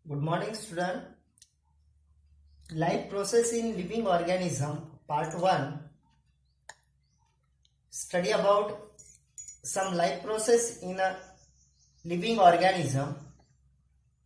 Good morning, student. Life process in living organism, part 1. Study about some life process in a living organism.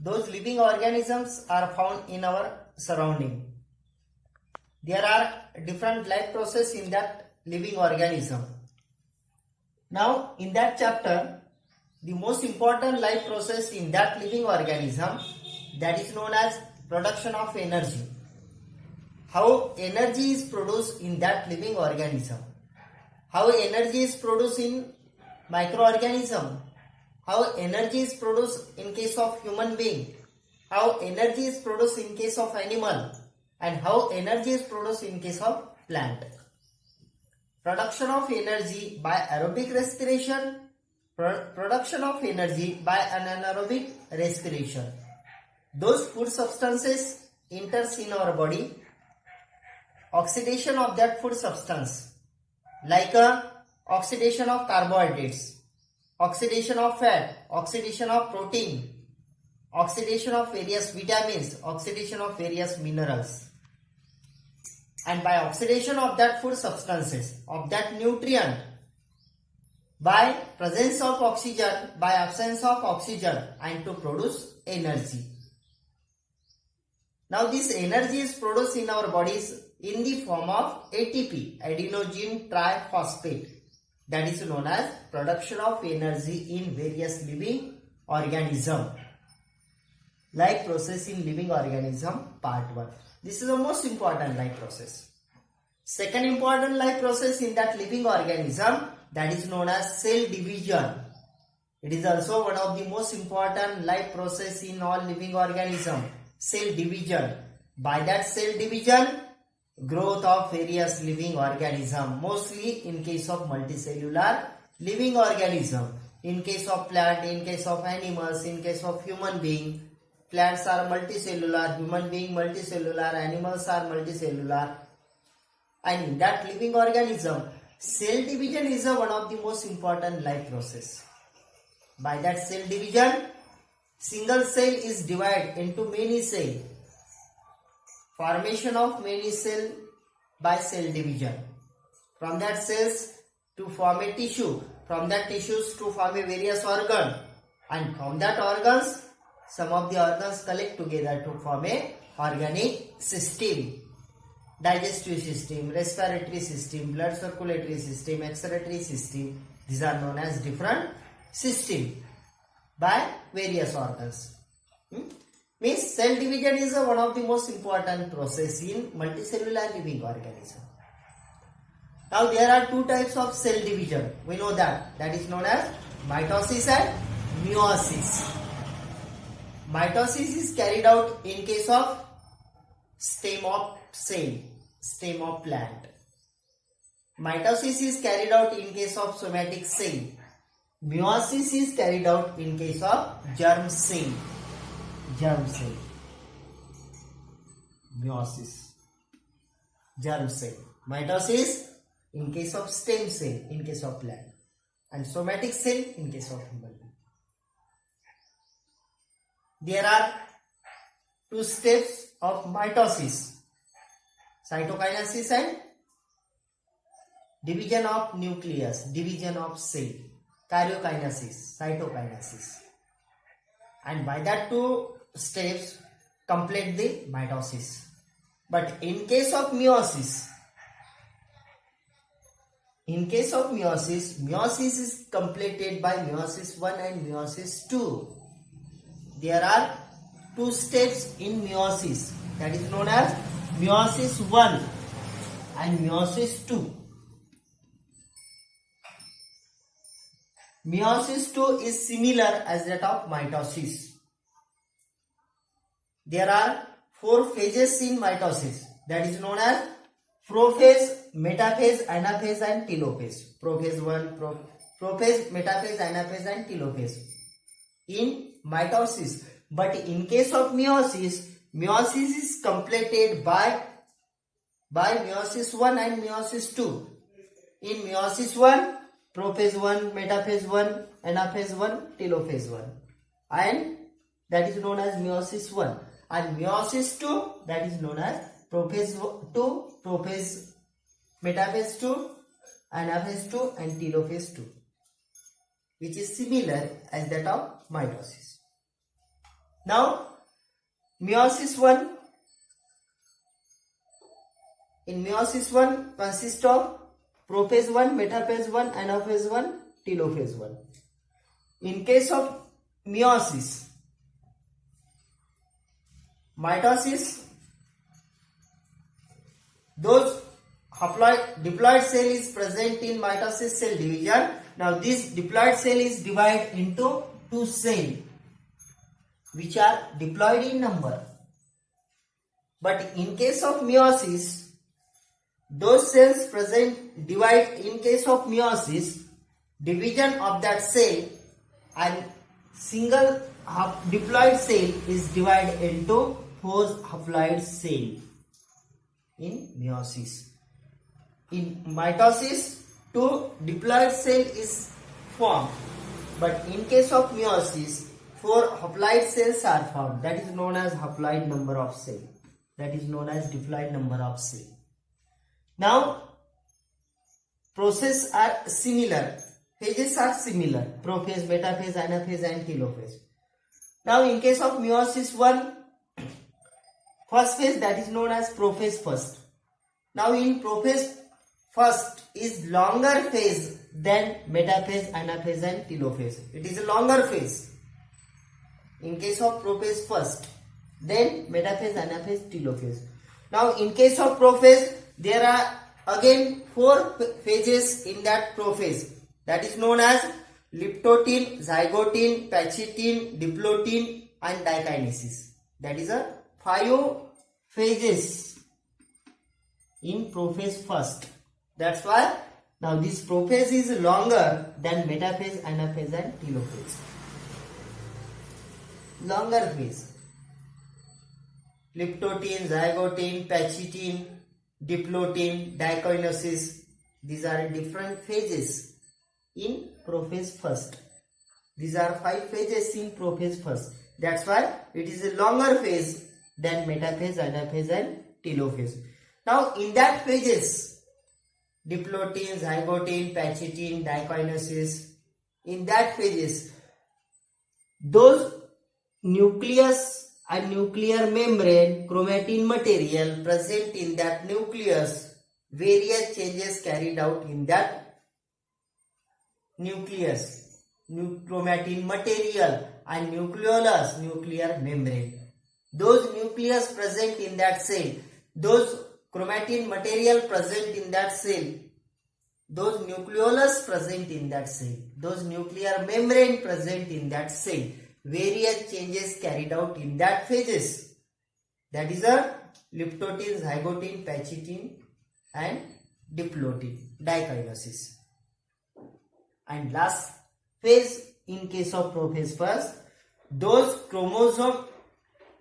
Those living organisms are found in our surrounding. There are different life process in that living organism. Now, in that chapter, the most important life process in that living organism, that is known as production of energy. How energy is produced in that living organism. How energy is produced in microorganism. How energy is produced in case of human being. How energy is produced in case of animal. And how energy is produced in case of plant. Production of energy by aerobic respiration. Production of energy by anaerobic respiration. Those food substances enters in our body. Oxidation of that food substance, like oxidation of carbohydrates, oxidation of fat, oxidation of protein, oxidation of various vitamins, oxidation of various minerals. And by oxidation of that food substances, of that nutrient, by presence of oxygen, by absence of oxygen, and to produce energy. Now this energy is produced in our bodies in the form of ATP, adenosine triphosphate, that is known as production of energy in various living organism. Life process in living organism, part 1. This is the most important life process. Second important life process in that living organism, that is known as cell division. It is also one of the most important life process in all living organism, cell division. By that cell division, growth of various living organism, mostly in case of multicellular living organism. In case of plant, in case of animals, in case of human being, plants are multicellular, human being multicellular, animals are multicellular. And in that living organism, cell division is one of the most important life process. By that cell division, single cell is divided into many cells. Formation of many cells by cell division. From that cells to form a tissue. From that tissues to form a various organ. And from that organs, some of the organs collect together to form a organic system. Digestive system, respiratory system, blood circulatory system, excretory system. These are known as different systems by various organs. Means cell division is one of the most important process in multicellular living organism. Now there are two types of cell division. We know that is known as mitosis and meiosis. Mitosis is carried out in case of stem of cell, stem of plant. Mitosis is carried out in case of somatic cell. Meiosis is carried out in case of germ cell. Germ cell. Meiosis. Germ cell. Mitosis in case of stem cell, in case of plant. And somatic cell in case of human being. There are two steps of mitosis. Cytokinesis and division of nucleus, division of cell. Karyokinesis, cytokinesis. And by that two steps complete the mitosis. But in case of meiosis, meiosis is completed by meiosis 1 and meiosis 2. There are two steps in meiosis, that is known as meiosis 1 and meiosis 2. Meiosis 2 is similar as that of mitosis. There are 4 phases in mitosis, that is known as prophase, metaphase, anaphase and telophase. Prophase 1, prophase, metaphase, anaphase and telophase in mitosis. But in case of meiosis, meiosis is completed by meiosis 1 and meiosis 2. In meiosis 1, prophase 1, metaphase 1, anaphase 1, telophase 1. And that is known as meiosis 1, and meiosis 2, that is known as prophase 2, prophase, metaphase 2, anaphase 2 and telophase 2, which is similar as that of mitosis. Now meiosis 1, in meiosis 1 consists of prophase 1, metaphase 1, anaphase 1, telophase 1. In case of meiosis, mitosis, those diploid cell is present in mitosis cell division. Now this diploid cell is divided into two cells which are diploid in number. But in case of meiosis, those cells present divide, in case of meiosis, division of that cell and single diploid cell is divided into 4 haploid cells in meiosis. In mitosis, 2 diploid cell is formed, but in case of meiosis, 4 haploid cells are formed. That is known as haploid number of cell. That is known as diploid number of cell. Now, processes are similar. Phases are similar. Prophase, metaphase, anaphase and telophase. Now, in case of meiosis 1, first phase, that is known as prophase first. Now, in prophase first is longer phase than metaphase, anaphase and telophase. It is a longer phase. In case of prophase first, then metaphase, anaphase, telophase. Now, in case of prophase, there are again 4 phases in that prophase. That is known as liptotin, zygotin, pachytin, diplotin and dikinesis. That is a 5 phases in prophase first. That's why now this prophase is longer than metaphase, anaphase and telophase. Longer phase. Liptotin, zygotin, pachytin, diplotin, dikinesis. These are different phases in prophase first. These are 5 phases in prophase first. That's why it is a longer phase than metaphase, anaphase and telophase. Now in that phases, diplotin, zygotin, pachytin, dikinesis, in that phases, those nucleus and nuclear membrane chromatin material present in that nucleus, various changes carried out in that nucleus, chromatin material and nucleolus, nuclear membrane. Those nucleus present in that cell, those chromatin material present in that cell, those nucleolus present in that cell, those nuclear membrane present in that cell, various changes carried out in that phases. That is a liptotin, zygotin, pachytin and diplotin, dikinesis. And last phase in case of prophase first, those chromosome,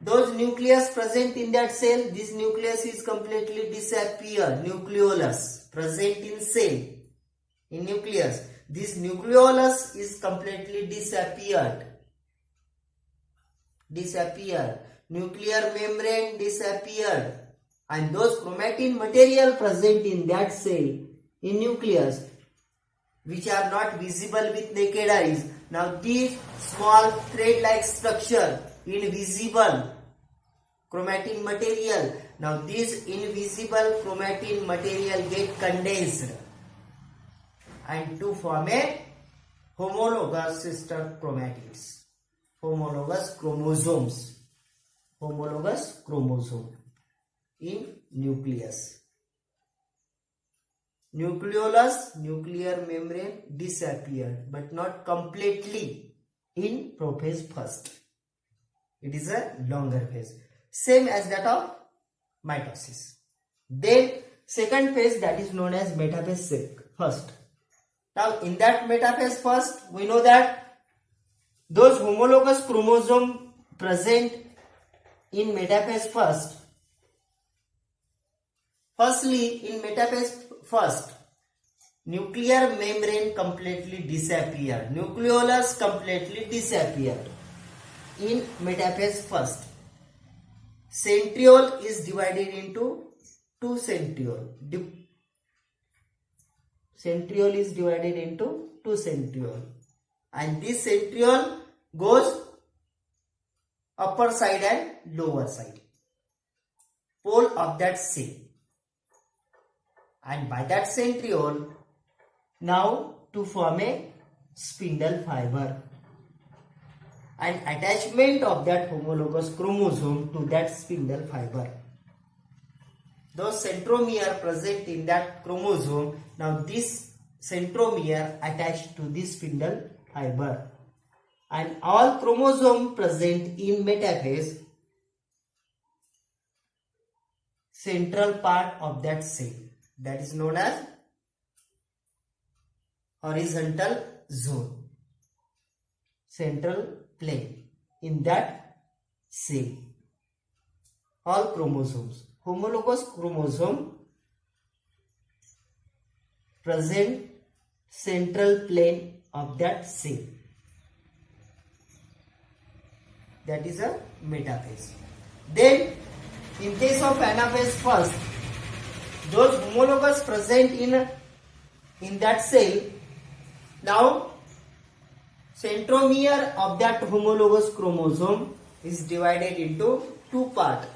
those nucleus present in that cell, this nucleus is completely disappear. Nucleolus present in cell, in nucleus, this nucleolus is completely disappeared. Nuclear membrane disappeared, and those chromatin material present in that cell, in nucleus, which are not visible with naked eyes. Now this small thread-like structure, invisible chromatin material, now this invisible chromatin material get condensed and to form a homologous sister chromatids. Homologous chromosomes in nucleus. Nucleolus, nuclear membrane disappeared, but not completely in prophase first. It is a longer phase, same as that of mitosis. Then second phase, that is known as metaphase first. Now in that metaphase first, we know that those homologous chromosome present in metaphase first. Firstly, in metaphase first, nuclear membrane completely disappeared. Nucleolus completely disappeared. in metaphase first. Centriole is divided into two centriole. Centriole is divided into two centriole, and this centriole goes upper side and lower side, pole of that cell. And by that centriole, now to form a spindle fiber, and attachment of that homologous chromosome to that spindle fiber. Those centromere present in that chromosome, now this centromere attached to this spindle fiber, and all chromosome present in metaphase central part of that cell, that is known as horizontal zone, central plane. In that cell, all chromosomes, homologous chromosome present central plane of that cell, that is a metaphase. Then in case of anaphase first, those homologous present in that cell, now centromere of that homologous chromosome is divided into two parts,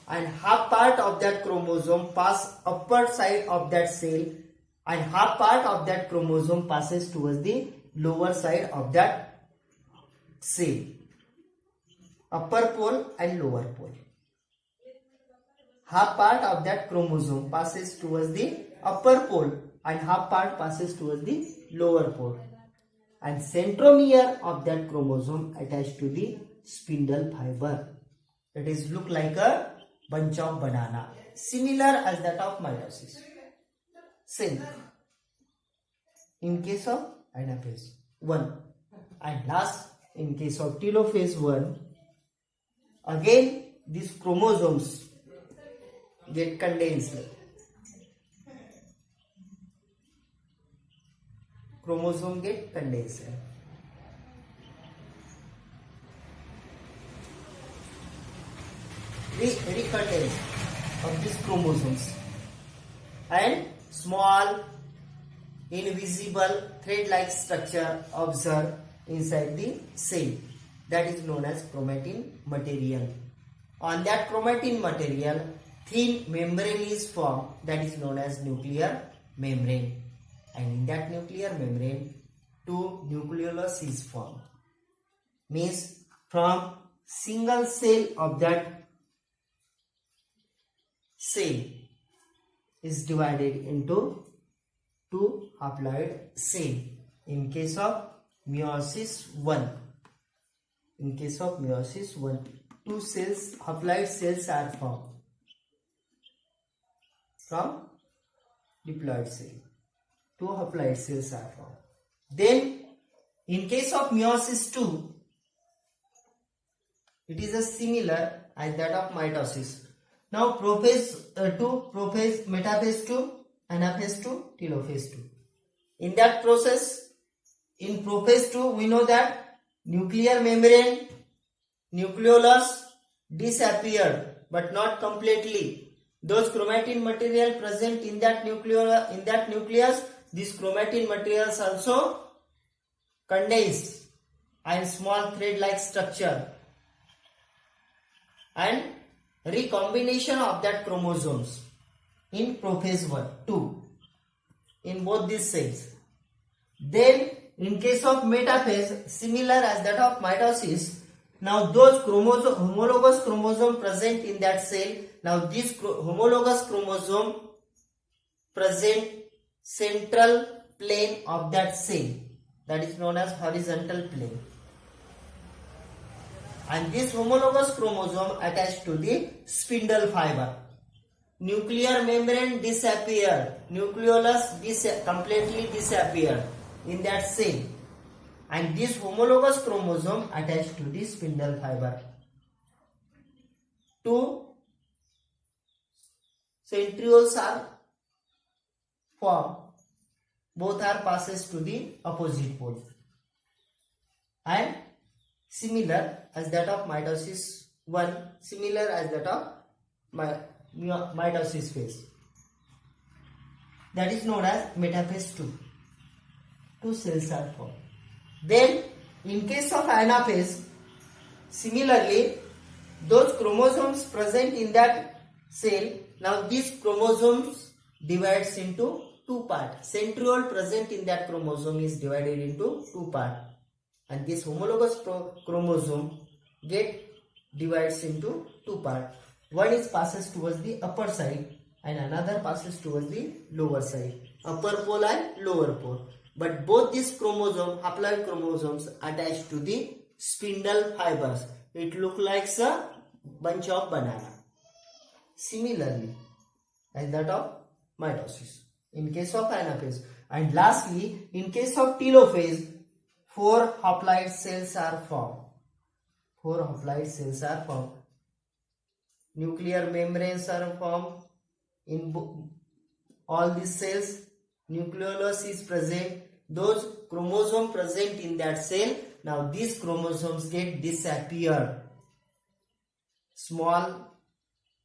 and half part of that chromosome pass upper side of that cell, and half part of that chromosome passes towards the lower side of that cell, upper pole and lower pole. Half part of that chromosome passes towards the upper pole and half part passes towards the lower pole, and centromere of that chromosome attached to the spindle fiber. It is look like a bunch of banana, similar as that of mitosis. Same in case of anaphase 1, and last in case of telophase 1, again these chromosomes get condensed. Chromosome get condensed. Recondense of these chromosomes, and small invisible thread-like structure observed inside the cell, that is known as chromatin material. On that chromatin material, thin membrane is formed, that is known as nuclear membrane, and in that nuclear membrane two nucleolus is formed. Means from single cell of that cell is divided into two haploid cell. In case of meiosis 1, two cells, haploid cells are formed from diploid cell. Two haploid cells are formed. Then in case of meiosis 2, it is a similar as that of mitosis. Now prophase 2, metaphase 2, anaphase 2, telophase 2. In that process, in prophase 2, we know that nuclear membrane, nucleolus disappeared, but not completely. Those chromatin material present in that nucleus, these chromatin materials also condensed and small thread-like structure, and recombination of that chromosomes in prophase 2 in both these cells. Then in case of metaphase, similar as that of mitosis, now those homologous chromosome present in that cell, now this homologous chromosome present central plane of that cell, that is known as horizontal plane, and this homologous chromosome attached to the spindle fiber. Nuclear membrane disappeared, nucleolus completely disappeared in that cell, and this homologous chromosome attached to the spindle fiber. Two centrioles are formed, both are passes to the opposite pole, and similar as that of mitosis 1, similar as that of mitosis phase. That is known as metaphase 2. Two cells are formed. Then, in case of anaphase, similarly, those chromosomes present in that cell, now these chromosomes divides into two parts. Centriole present in that chromosome is divided into two parts, and this homologous chromosome divides into two parts. One is passes towards the upper side and another passes towards the lower side, upper pole and lower pole. But both these haploid chromosomes attached to the spindle fibers. It looks like a bunch of banana. Similarly, as that of mitosis in case of anaphase. And lastly, in case of telophase, 4 haploid cells are formed. 4 haploid cells are formed. Nuclear membranes are formed in all these cells. Nucleolus is present. Those chromosomes present in that cell, now these chromosomes get disappeared. Small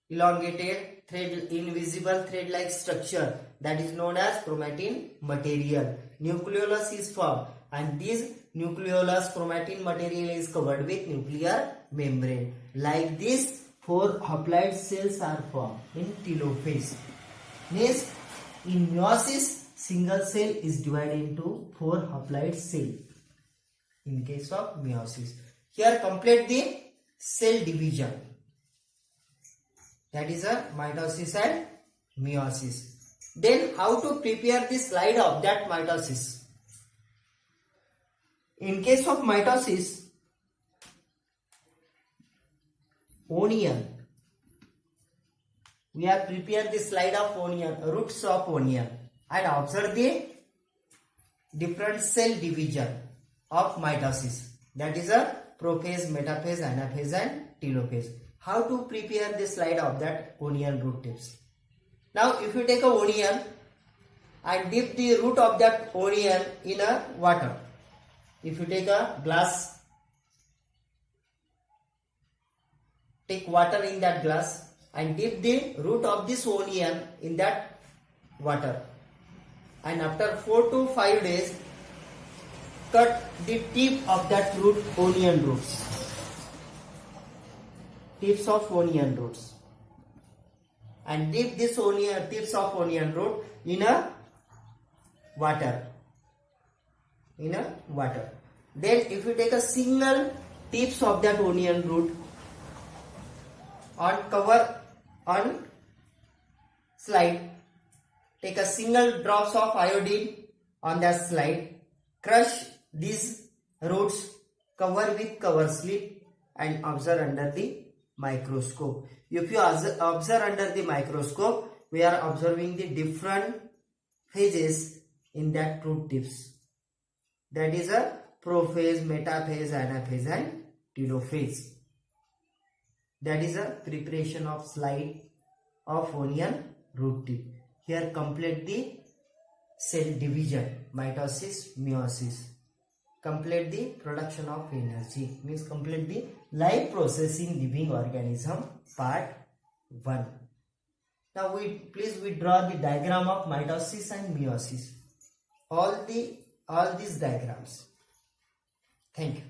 elongated invisible thread-like structure that is known as chromatin material. Nucleolus is formed, and this nucleolus chromatin material is covered with nuclear membrane. Like this, 4 haploid cells are formed in telophase. Next, in meiosis, single cell is divided into 4 haploid cells. In case of meiosis, here complete the cell division. That is a mitosis and meiosis. Then how to prepare the slide of that mitosis? In case of mitosis, onion. We have prepared the slide of onion, roots of onion, and observe the different cell division of mitosis. That is a prophase, metaphase, anaphase and telophase. How to prepare the slide of that onion root tips? Now, if you take a onion and dip the root of that onion in a water. If you take a glass, take water in that glass and dip the root of this onion in that water. And after 4 to 5 days, cut the tip of that root, onion roots. Tips of onion roots. And dip this tips of onion root in a water. Then if you take a single tips of that onion root on slide, take a single drops of iodine on that slide, crush these roots, cover with cover slip and observe under the microscope. If you observe under the microscope, we are observing the different phases in that root tips. That is a prophase, metaphase, anaphase and telophase. That is a preparation of slide of onion root tip. Here complete the cell division, mitosis, meiosis. Complete the production of energy, means complete the life process in living organism, part 1. Now please draw the diagram of mitosis and meiosis. All these diagrams. Thank you.